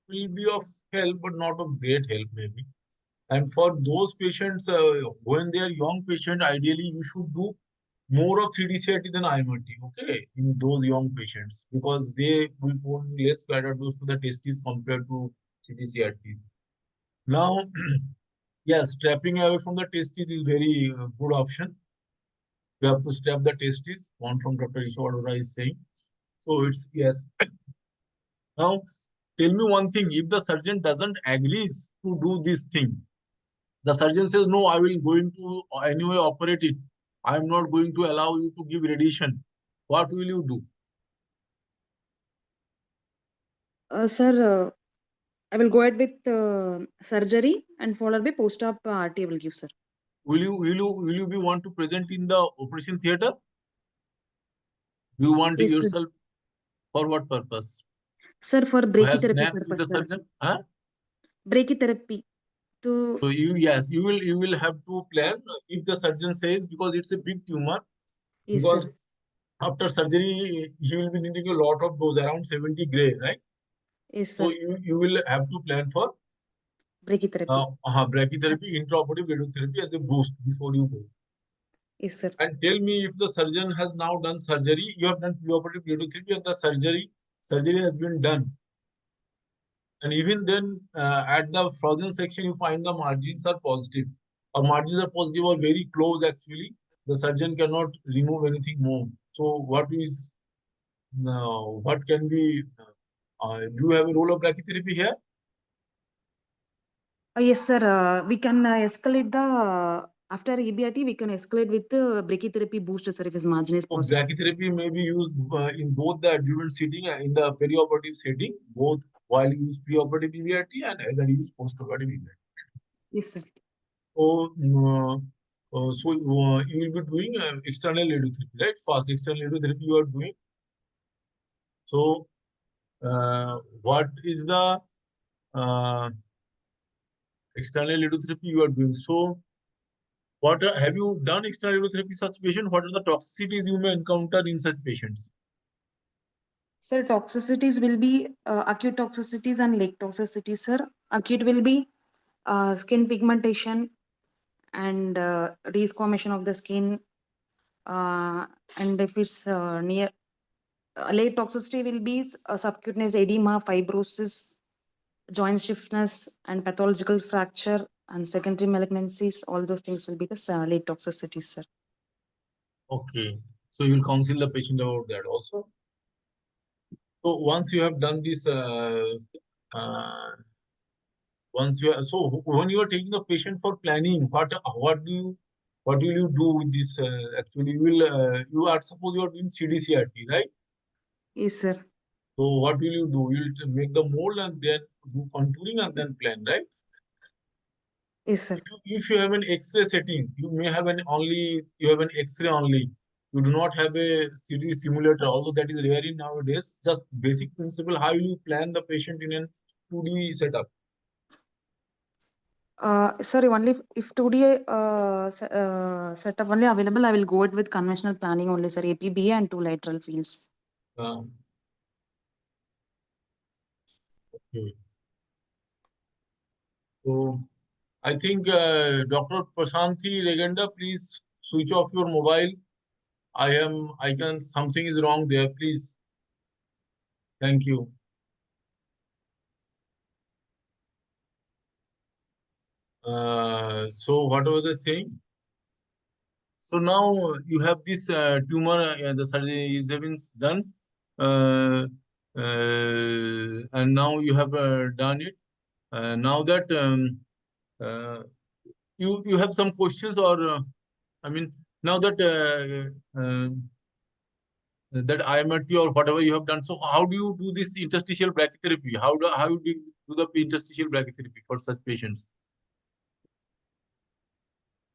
will be of help, but not of great help, maybe. And for those patients, when they are young patient, ideally you should do more of 3D CRT than IMRT, okay, in those young patients, because they will pose less bladder dose to the testes compared to 3D CRTs. Now, yes, strapping away from the testes is very good option. You have to strap the testes, one from Dr. Ishwara is saying. So it's yes. Now, tell me one thing: if the surgeon doesn't agrees to do this thing, the surgeon says, no, I will going to anyway operate it. I am not going to allow you to give radiation. What will you do? Sir, I will go ahead with surgery and followed by post-op RT will give, sir. Will you be want to present in the operation theater? You want Yes, sir. yourself for what purpose? Sir, for To have brachytherapy snacks with purpose, the sir. surgeon? Huh? Brachytherapy to So you will have to plan if the surgeon says, because it's a big tumor, yes, sir. because after surgery he will be needing a lot of dose, around 70 gray, right? Yes, So sir. you will have to plan for Brachytherapy. brachytherapy, intraoperative radiotherapy as a boost before you go. Yes, sir. And tell me, if the surgeon has now done surgery, you have done preoperative radiotherapy and the surgery has been done. And even then, at the frozen section, you find the margins are positive. Or margins are positive or very close actually. The surgeon cannot remove anything more. So what can be, do you have a role of brachytherapy here? Yes, sir. We can escalate the after EBRT. We can escalate with the brachytherapy booster, sir, if his margin is So positive. brachytherapy may be used in both the adjuvant setting and in the perioperative setting, both while you use preoperative EBRT and either use postoperative EBRT. Yes, sir. So, you will be doing external radiotherapy, right? Fast external radiotherapy you are doing. So, what is the external radiotherapy you are doing? So, have you done external radiotherapy such patient? What are the toxicities you may encounter in such patients? Sir, toxicities will be acute toxicities and late toxicities, sir. Acute will be skin pigmentation and desquamation of the skin. And if it's near late toxicity will be subcutaneous edema, fibrosis, joint stiffness, and pathological fracture and secondary malignancies. All those things will be the late toxicities, sir. Okay. So you will counsel the patient about that also. So once you have done this, uh, when you are taking the patient for planning, what will you do with this? Actually, you are suppose you are doing CDCRT, right? Yes, sir. So what will you do? You will make the mold and then do contouring and then plan, right? Yes, sir. If you have an X-ray setting, you have an X-ray only. You do not have a 3D simulator, although that is rare in nowadays. Just basic principle, how will you plan the patient in a 2D setup? Sorry, only if 2D setup only available, I will go it with conventional planning only, sir. APBA and two lateral fields. Okay. So I think Dr. Prashanthi Reganda, please switch off your mobile. Something is wrong there, please. Thank you. So what was I saying? So now you have this tumor, the surgery is having done, and now you have done it. Now that you have some questions, or I mean, now that that IMRT or whatever you have done. So how do you do this interstitial brachytherapy? How do you do the interstitial brachytherapy for such patients?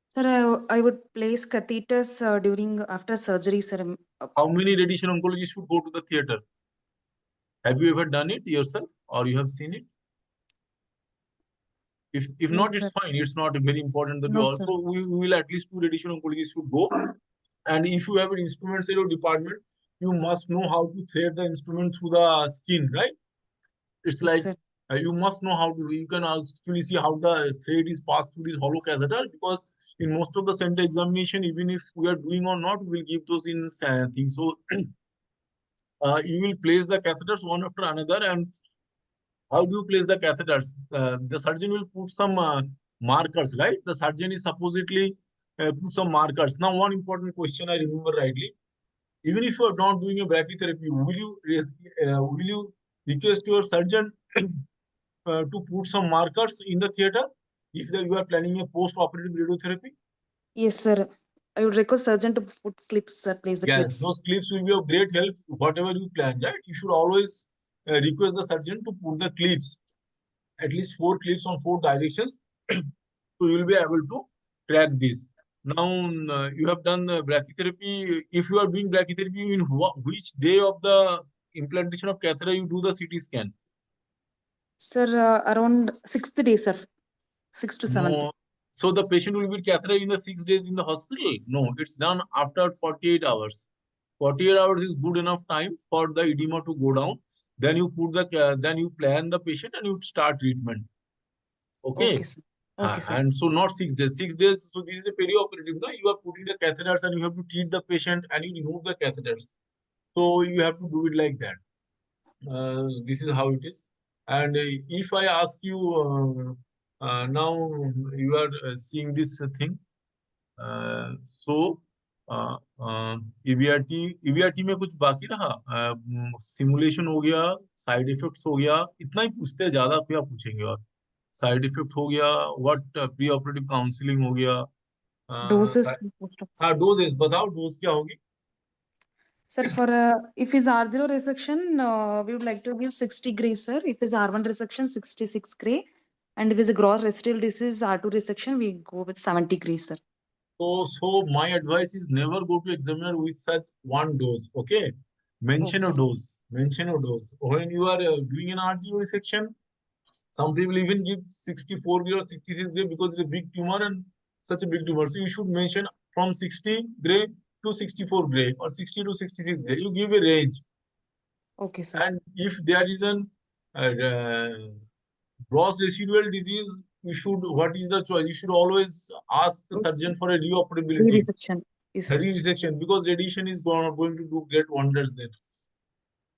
Sir, I would place catheters during after surgery, sir. How many radiation oncologists should go to the theater? Have you ever done it yourself, or you have seen it? If No, not, sir. it's fine. It's not very important that you No, also we will at least 2 radiation oncologists should go. And if you have an instruments in your department, you must know how to thread the instrument through the skin, right? It's Yes, like sir. you must know how to. You can actually see how the thread is passed through this hollow catheter, because in most of the center examination, even if we are doing or not, we will give those in things. So you will place the catheters one after another. And how do you place the catheters? The surgeon will put some markers, right? The surgeon is supposedly put some markers. Now, one important question I remember rightly: even if you are not doing a brachytherapy, will you request your surgeon to put some markers in the theater if you are planning a post-operative radiotherapy? Yes, sir. I would request surgeon to put clips, sir. Place the Yes, clips. those clips will be of great help. Whatever you plan, right? You should always request the surgeon to put the clips, at least 4 clips on 4 directions, so you will be able to track this. Now, you have done brachytherapy. If you are doing brachytherapy, in which day of the implantation of catheter you do the CT scan? Sir, around 6th day, sir. 6th to 7th. No. So the patient will be catheter in the 6 days in the hospital? No, it's done after 48 hours. 48 hours is good enough time for the edema to go down. Then you put the then you plan the patient and you start treatment. Okay. Okay, sir. Okay, sir. And so not 6 days. 6 days. So this is a perioperative. No? You are putting the catheters and you have to treat the patient and you remove the catheters. So you have to do it like that. This is how it is. And if I ask you now, you are seeing this thing. So EBRT में कुछ बाकी रहा? Simulation हो गया, side effects हो गया, इतना ही पूछते हैं, ज्यादा क्या पूछेंगे? और साइड इफेक्ट हो गया, व्हाट प्री ऑपरेटिव काउंसलिंग हो गया, Doses. हाँ डोजेस बताओ, डोज क्या होगी? Sir, for if is R0 resection, we would like to give 60 gray, sir. If is R1 resection, 66 gray. And if is a gross residual disease R2 resection, we go with 70 gray, sir. So my advice is never go to examiner with such one dose. Okay, mention a Okay. dose. Mention a dose. When you are doing an RGO resection, some people even give 64 gray or 66 gray because it's a big tumor and such a big tumor. So you should mention from 60 gray to 64 gray or 60 to 66 gray. You give a range. Okay, sir. And if there is an gross residual disease, what is the choice? You should always ask the surgeon for a reoperability, Resection. Yes, sir. resection, because radiation is going to do great wonders then.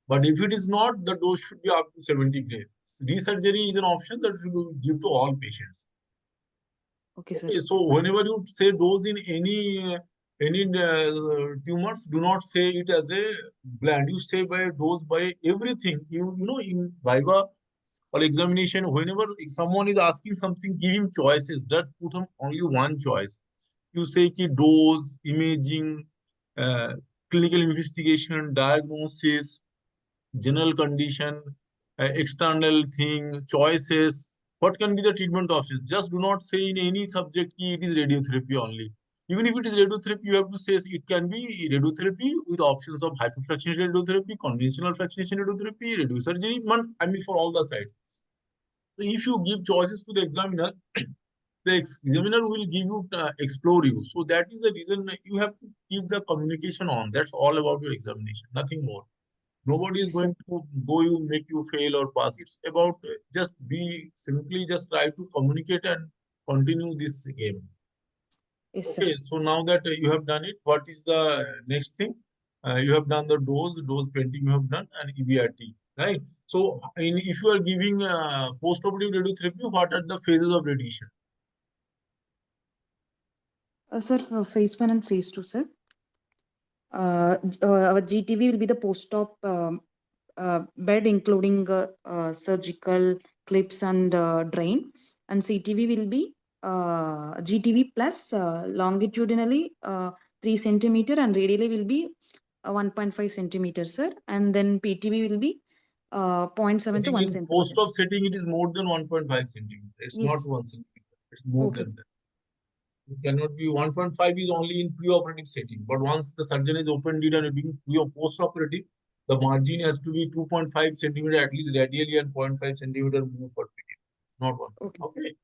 But if it is not, the dose should be up to 70 gray. Resurgery is an option that should be give to all patients. Okay, sir. Okay, so whenever you say dose in any tumors, do not say it as a blend. You say by dose by everything. You know, in Viva or examination, whenever someone is asking something, give him choices. That put him only one choice. You say ki dose, imaging, clinical investigation, diagnosis, general condition, external thing, choices. What can be the treatment options? Just do not say in any subject ki it is radiotherapy only. Even if it is radiotherapy, you have to say it can be radiotherapy with options of hypofractionated radiotherapy, conventional fractionation radiotherapy, radiosurgery, I mean for all the sites. So if you give choices to the examiner, the examiner will give you, explore you. So that is the reason you have to keep the communication on. That's all about your examination, nothing more. Nobody is Yes, sir. going to go you make you fail or pass. It's about just be simply just try to communicate and continue this game. Yes, sir. Okay, so now that you have done it, what is the next thing? You have done the dose painting you have done, and EBRT, right? So if you are giving post-operative radiotherapy, what are the phases of radiation? Sir, for phase 1 and phase 2, sir. Our GTV will be the post-op bed, including surgical clips and drain, and CTV will be GTV plus longitudinally 3 centimeter and radially will be 1.5 centimeters, sir. And then PTV will be 0.7 to 1 in centimeter. post-op setting, it is more than 1.5 centimeter. It's Yes. not 1 centimeter. It's more Okay. than that. It cannot be 1.5 is only in pre-operative setting. But once the surgeon is opened it and doing pre or post-operative, the margin has to be 2.5 centimeter at least radially and 0.5 centimeter more for PTV. It's not 1. Okay. Okay.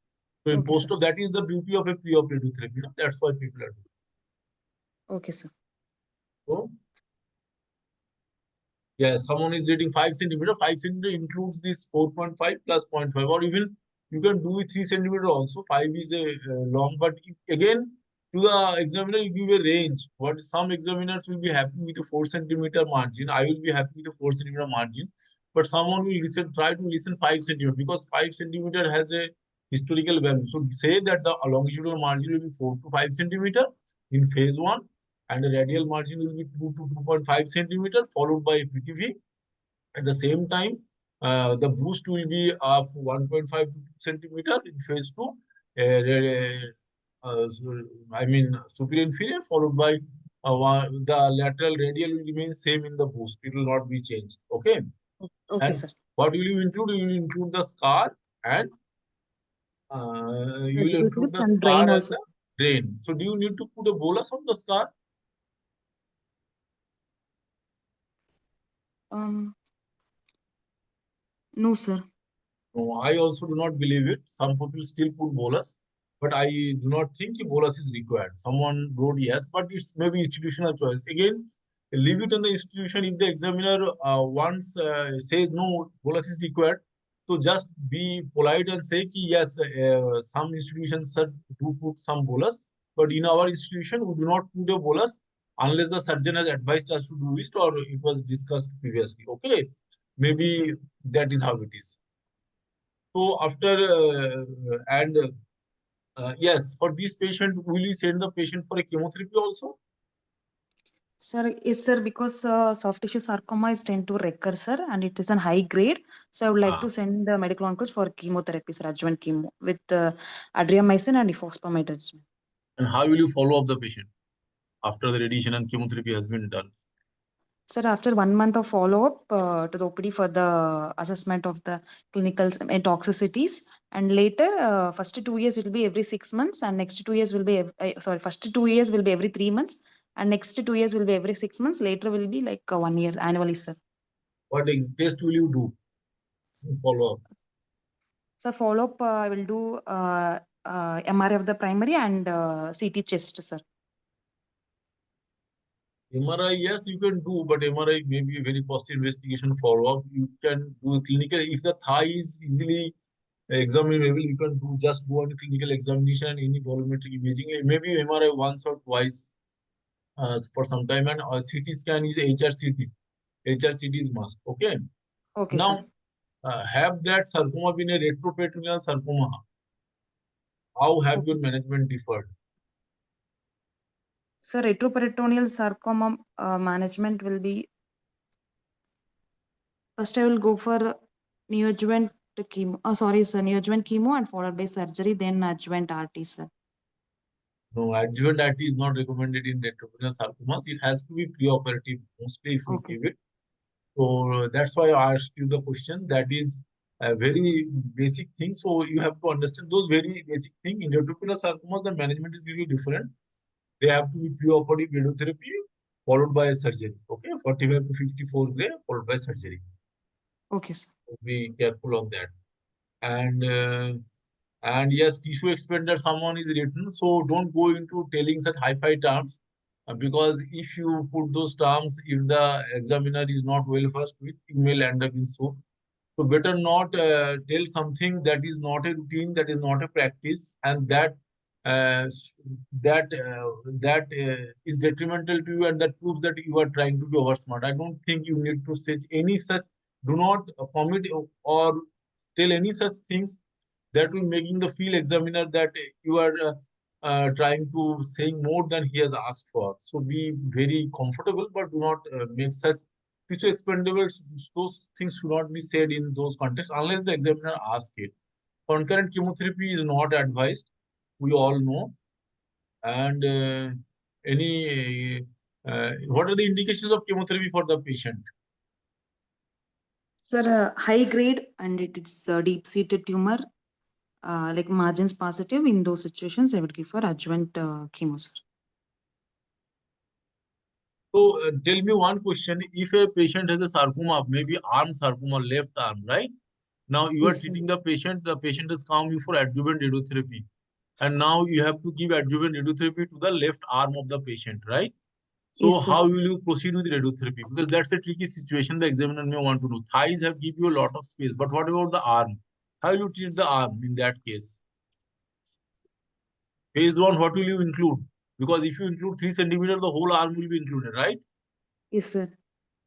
So in Okay, sir. post-op, that is the beauty of a pre-operative therapy. You know? That's why people are doing it. Okay, sir. So, yes, someone is rating 5 centimeter. 5 centimeter includes this 4.5 plus 0.5, or even you can do it 3 centimeter also. 5 is a long, but again, to the examiner, you give a range. What some examiners will be happy with a 4 centimeter margin. I will be happy with a 4 centimeter margin, but someone will try to listen 5 centimeter because 5 centimeter has a historical value. So say that the longitudinal margin will be 4 to 5 centimeter in phase 1, and the radial margin will be 2 to 2.5 centimeter, followed by PTV. At the same time, the boost will be of 1.5 to 2 centimeter in phase 2. I mean, superior inferior, followed by the lateral radial will remain same in the boost. It will not be changed. Okay. Okay, And sir. what will you include? You will include the scar and you will include the And scar drain and also. the drain. So do you need to put a bolus on the scar? No, sir. No, I also do not believe it. Some people still put bolus, but I do not think a bolus is required. Someone wrote yes, but it's maybe institutional choice. Again, leave it on the institution. If the examiner once says no, bolus is required, so just be polite and say ki, yes, some institutions do put some bolus, but in our institution we do not put a bolus unless the surgeon has advised us to do it or it was discussed previously. Okay, maybe that is how it is. So after yes, for this patient, will you send the patient for a chemotherapy also? Sir, yes, sir, because soft tissue sarcoma is tend to recur, sir, and it is a high grade. So I would like to send the medical oncologist for chemotherapy, sir, adjuvant chemo with adriamycin and ifosfamide. And how will you follow up the patient after the radiation and chemotherapy has been done? Sir, after 1 month of follow-up to the OPD for the assessment of the clinical toxicities, and later, first 2 years will be every 6 months, and next 2 years will be, first 2 years will be every 3 months, and next 2 years will be every 6 months. Later will be like 1 year annually, sir. What test will you do in follow up? So follow-up, I will do MRI of the primary and CT chest, sir. MRI, yes, you can do, but MRI may be a very costly investigation follow-up. You can do a clinical. If the thigh is easily examinable, you can do just go on a clinical examination and any volumetric imaging. Maybe MRI once or twice for some time, and CT scan is HRCT. HRCT is must. Okay. Okay, Now, sir. have that sarcoma been a retroperitoneal sarcoma? How have your management differed? So retroperitoneal sarcoma management will be, first I will go for neoadjuvant chemo. Neoadjuvant chemo and followed by surgery, then adjuvant RT, sir. No, adjuvant RT is not recommended in retroperitoneal sarcomas. It has to be preoperative mostly if we Okay. give it. So that's why I asked you the question. That is a very basic thing. So you have to understand those very basic things. In retroperitoneal sarcomas, the management is really different. They have to be preoperative radiotherapy followed by surgery. Okay, 45 to 54 gray followed by surgery. Okay, sir. So be careful of that. And yes, tissue expander someone is written, so don't go into telling such high-fi terms because if you put those terms, if the examiner is not well versed with, you may land up in soup. So better not tell something that is not a routine, that is not a practice, and uh, s- that is detrimental to you, and that proves that you are trying to be over smart. I don't think you need to say any such. Do not commit or tell any such things that will making the field examiner that you are trying to saying more than he has asked for. So be very comfortable, but do not make such tissue expendables, those things should not be said in those contexts unless the examiner asks it. Concurrent chemotherapy is not advised, we all know. And what are the indications of chemotherapy for the patient? Sir, high grade and it's a deep-seated tumor, like margins positive. In those situations, I would give for adjuvant chemo, sir. So tell me one question. If a patient has a sarcoma, maybe arm sarcoma, left arm, right? Now you are Yes, sir. treating the patient has come you for adjuvant radiotherapy. And now you have to give adjuvant radiotherapy to the left arm of the patient, right? So Yes, sir. how will you proceed with radiotherapy? Because that's a tricky situation the examiner may want to do. Thighs have give you a lot of space, but what about the arm? How will you treat the arm in that case? Phase 1, what will you include? Because if you include 3 centimeter, the whole arm will be included, right? Yes, sir.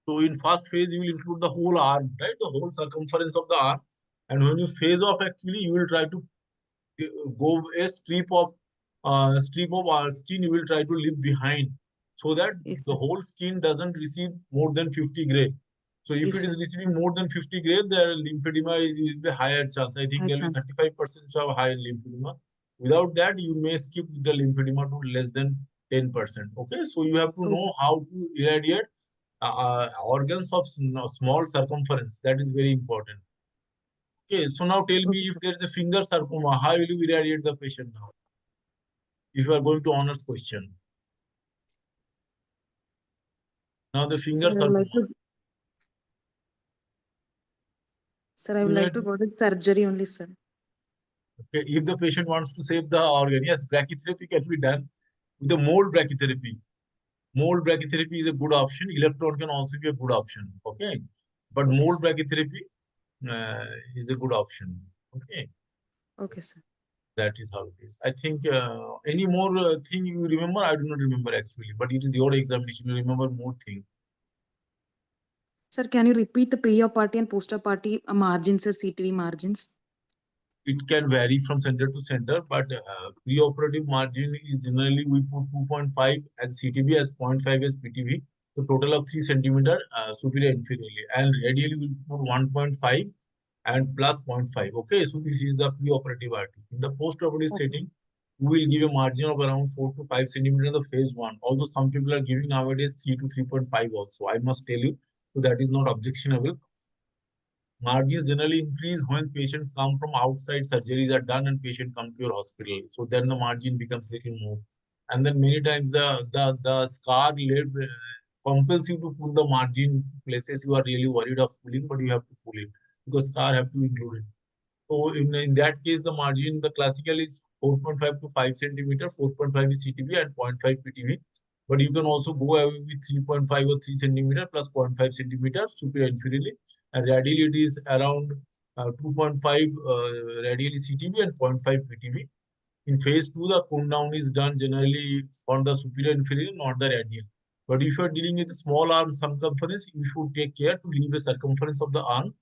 So in first phase, you will include the whole arm, right? The whole circumference of the arm. And when you phase off, actually, you will try to go a strip of skin you will try to leave behind so that Yes, the sir. whole skin doesn't receive more than 50 gray. So if Yes, it is sir. receiving more than 50 gray, their lymphedema is a higher chance. I think High there will be chance. 35% of higher lymphedema. Without that, you may skip the lymphedema to less than 10%. Okay, so you have to Okay. know how to irradiate organs of small circumference. That is very important. Okay, so now tell me, Okay. if there is a finger sarcoma, how will you irradiate the patient now? If you are going to honors question. Now the Sir, finger I would sarcoma. like to. Sir, I would You like had, to go to surgery only, sir. okay, if the patient wants to save the organ, yes, brachytherapy can be done with the mold brachytherapy. Mold brachytherapy is a good option. Electron can also be a good option. Okay, but Okay, mold sir. brachytherapy is a good option. Okay, Okay, sir. that is how it is. I think any more thing you remember? I do not remember actually, but it is your examination. You remember more thing. Sir, can you repeat the pre-op party and post-op party margins, sir, CTV margins? It can vary from center to center, but preoperative margin is generally we put 2.5 as CTV, as 0.5 as PTV, so total of 3 centimeter superior inferiorly, and radially we put 1.5 and plus 0.5. Okay, so this is the preoperative RT. In the postoperative Okay, setting, we will give a margin of around 4 to 5 centimeter in the phase 1. Although some people are giving nowadays 3 to 3.5 also. I must tell you, so that is not objectionable. Margins generally increase when patients come from outside, surgeries are done and patient come to your hospital. So then the margin becomes little more. And then many times the scar lid compels you to pull the margin places you are really worried of pulling, but you have to pull it because scar have to include it. So in that case, the margin, the classical is 4.5 to 5 centimeter, 4.5 is CTV and 0.5 PTV. But you can also go away with 3.5 or 3 centimeter plus 0.5 centimeter superior inferiorly. And radially it is around 2.5 radially CTV and 0.5 PTV. In phase 2, the cone down is done generally on the superior inferior, not the radial. But if you are dealing with a small arm circumference, you should take care to leave the circumference of the arm,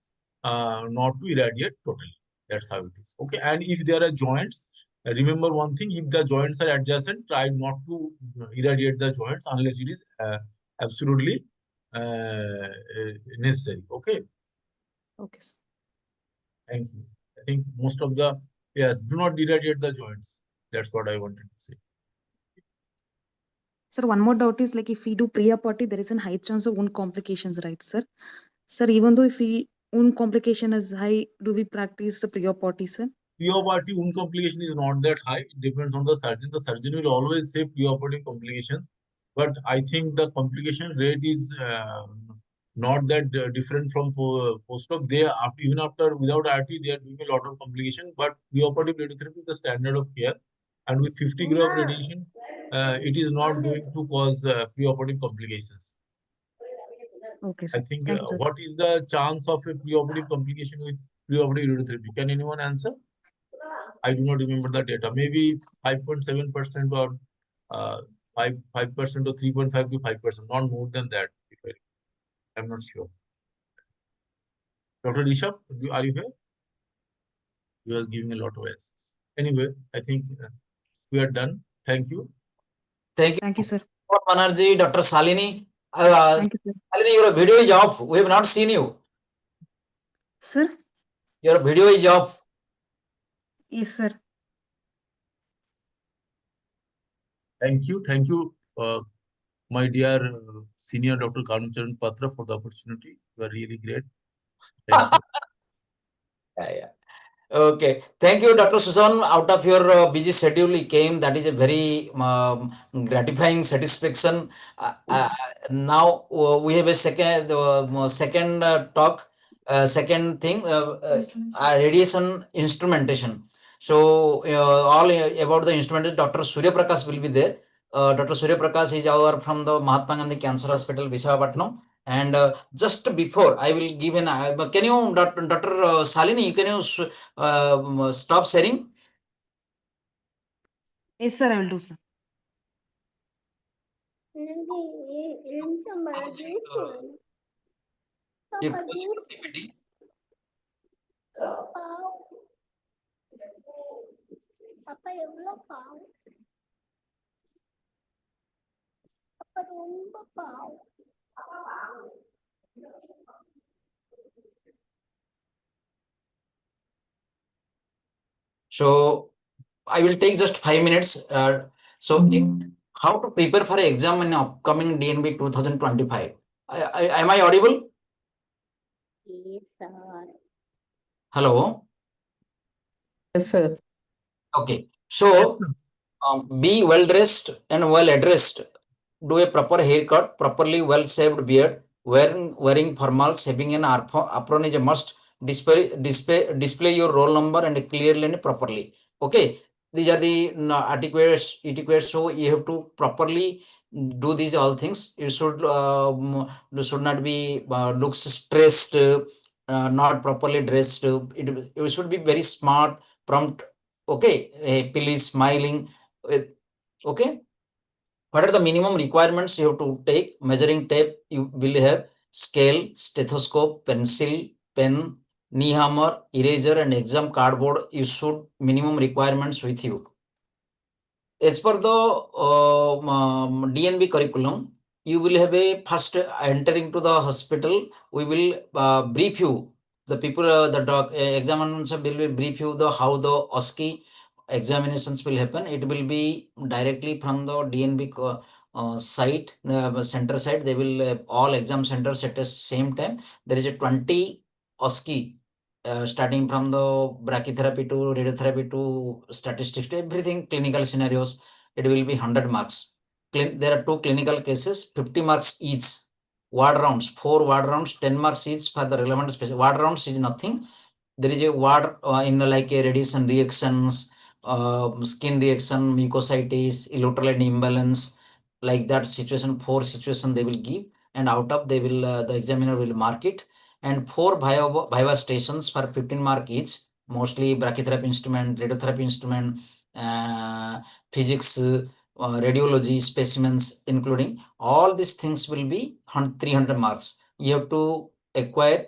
not to irradiate totally. That's how it is. Okay. And if there are joints, remember one thing: if the joints are adjacent, try not to irradiate the joints unless it is absolutely necessary. Okay. okay, sir. Thank you. I think most of the, yes, do not irradiate the joints. That's what I wanted to say. Sir, one more doubt is like if we do pre-op party, there is a high chance of wound complications, right, sir? Sir, even though if we wound complication is high, do we practice the pre-op party, sir? Pre-operative wound complication is not that high. It depends on the surgeon. The surgeon will always say pre-operative complications, but I think the complication rate is not that different from post-op. They even after without RT, they are doing a lot of complication. But pre-operative radiotherapy is the standard of care, and with 50 gray of radiation, it is not going to cause pre-operative complications. Okay, I sir. think Thank you, sir. what is the chance of a pre-operative complication with pre-operative radiotherapy? Can anyone answer? I do not remember the data. Maybe 5.7% or 5% or 3.5 to 5%, not more than that. I'm not sure. Dr. Rishabh, are you here? You was giving a lot of answers. Anyway, I think we are done. Thank you. Thank you. Thank you, sir. Banerjee, Dr. Salini. Thank you, sir. Shalini, your video is off. We have not seen you. Sir? Your video is off. Yes, sir. Thank you, my dear senior Dr. Kanucharan Patra, for the opportunity. You are really great. Thank you. Yeah. Okay, thank you, Dr. Susan. Out of your busy schedule, you came. That is a very gratifying satisfaction. Now we have a second talk, second thing, radiation instrumentation. So all about the instrumentation, Dr. Surya Prakash will be there. Dr. Surya Prakash is our from the Mahatma Gandhi Cancer Hospital, Visakhapatnam. And just before I will give an, can you, Dr. Salini, can you stop sharing? Yes, sir, I will do, sir. You close your PPT. So I will take just 5 minutes. So how to prepare for exam in upcoming DNB 2025? Am I audible? Yes, sir. Hello. Yes, sir. Okay. So be well dressed and well addressed. Do a proper haircut, properly well shaved beard, wearing formals, having an apron is a must. Display your roll number and clearly and properly. Okay, these are the etiquette. So you have to properly do these all things. You should not be looks stressed, not properly dressed. You should be very smart, prompt. Okay, happily smiling. Okay. What are the minimum requirements you have to take? Measuring tape, you will have scale, stethoscope, pencil, pen, knee hammer, eraser, and exam cardboard. You should minimum requirements with you. As per the DNB curriculum, you will have a first entering to the hospital. We will brief you. The people, the examiners will brief you the how the OSCE examinations will happen. It will be directly from the DNB site, center site. They will all exam centers at the same time. There is a 20 OSCE. Starting from the brachytherapy to radiotherapy to statistics to everything, clinical scenarios, it will be 100 marks. There are 2 clinical cases, 50 marks each. Ward rounds, 4 ward rounds, 10 marks each for the relevant special. Ward rounds is nothing. There is a ward in like a radiation reactions, skin reaction, mucositis, electrolyte imbalance, like that situation, 4 situation they will give, and out of they will the examiner will mark it. And 4 viva stations for 15 mark each, mostly brachytherapy instrument, radiotherapy instrument, physics, radiology specimens, including all these things will be 300 marks. You have to acquire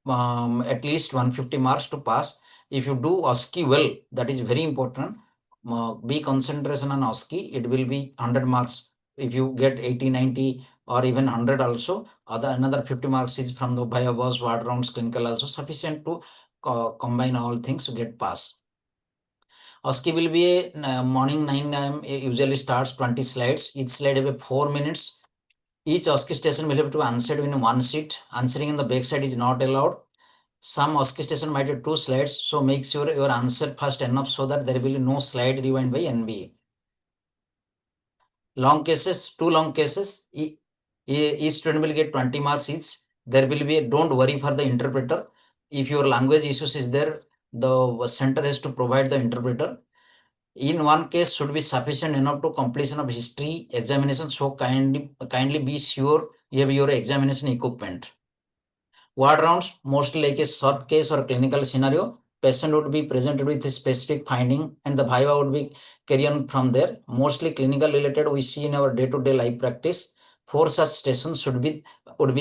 at least 150 marks to pass. If you do OSCE well, that is very important. Be concentration on OSCE, it will be 100 marks. If you get 80, 90 or even 100 also, another 50 marks is from the biobos, ward rounds, clinical also sufficient to combine all things to get pass. OSCE will be a morning 9 a.m. usually starts 20 slides. Each slide have 4 minutes. Each OSCE station will have to answer in one sheet. Answering in the back side is not allowed. Some OSCE station might have 2 slides, so make sure your answer first enough so that there will be no slide rewind by NBA. Long cases, 2 long cases, each student will get 20 marks each. There will be, don't worry for the interpreter. If your language issues is there, the center has to provide the interpreter. In one case should be sufficient enough to completion of history examination, so kindly be sure you have your examination equipment. Ward rounds, mostly like a short case or clinical scenario. Patient would be presented with a specific finding and the viva would be carry on from there. Mostly clinical related we see in our day-to-day life practice. 4 such stations would be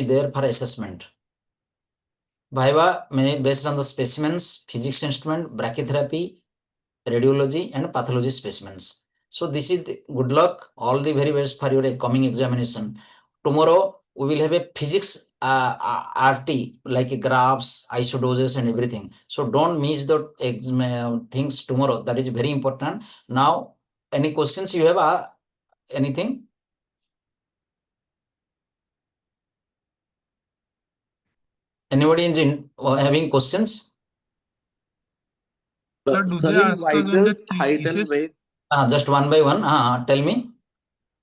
there for assessment. Viva may based on the specimens, physics instrument, brachytherapy, radiology and pathology specimens. So this is good luck, all the very best for your coming examination. tomorrow we will have a physics RT, like graphs, isodoses and everything. So don't miss the things tomorrow. That is very important. Now, any questions you have? Anything? Anybody having questions? Sir, do they ask us on the thesis? Just one by one. Tell me.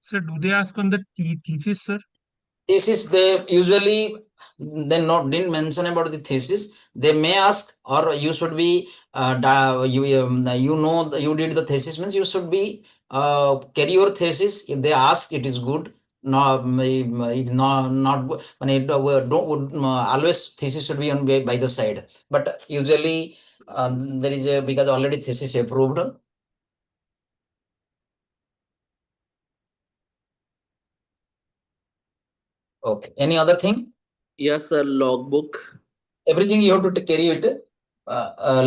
Sir, do they ask on the thesis, sir? Thesis, they usually didn't mention about the thesis. They may ask, or you should be you did the thesis, means you should be carry your thesis. If they ask, it is good. No, if not good. Don't always thesis should be on by the side. But usually there is a, because already thesis approved. Okay. Any other thing? Yes, sir. Logbook. Everything you have to carry it.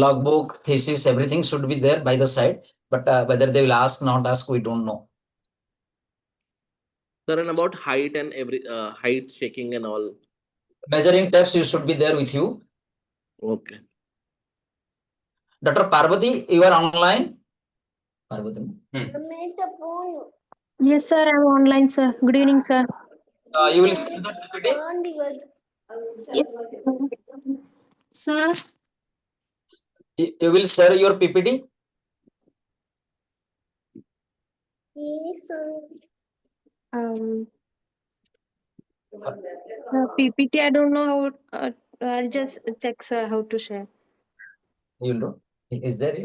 Logbook, thesis, everything should be there by the side. But whether they will ask, not ask, we don't know. Sir, and about height and height checking and all. Measuring tapes, you should be there with you. Okay. Dr. Parvati, you are online. Parvati. Yes, sir. I'm online, sir. Good evening, sir. You will see the PPT. Yes, sir. You will share your PPT. PPT, I don't know how. I'll just check, sir, how to share. You will do. Is there?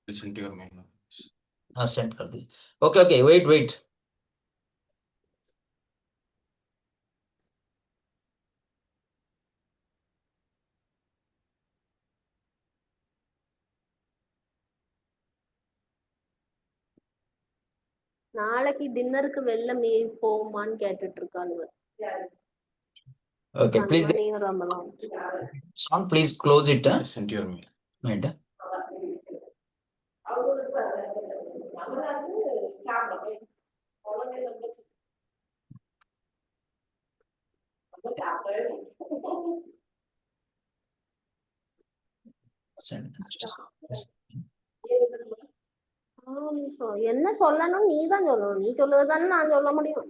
Listen to your mail. Send kar dijiye. Okay. Wait. நாளைக்கு டின்னருக்கு வெளில போமான்னு கேட்டுட்டு இருக்கானுங்க. Okay, please. Please close it. Send your mail. Right. Send. என்ன சொல்லணும் நீ தான் சொல்லணும். நீ சொல்லுவதுதானே நான் சொல்ல முடியும்.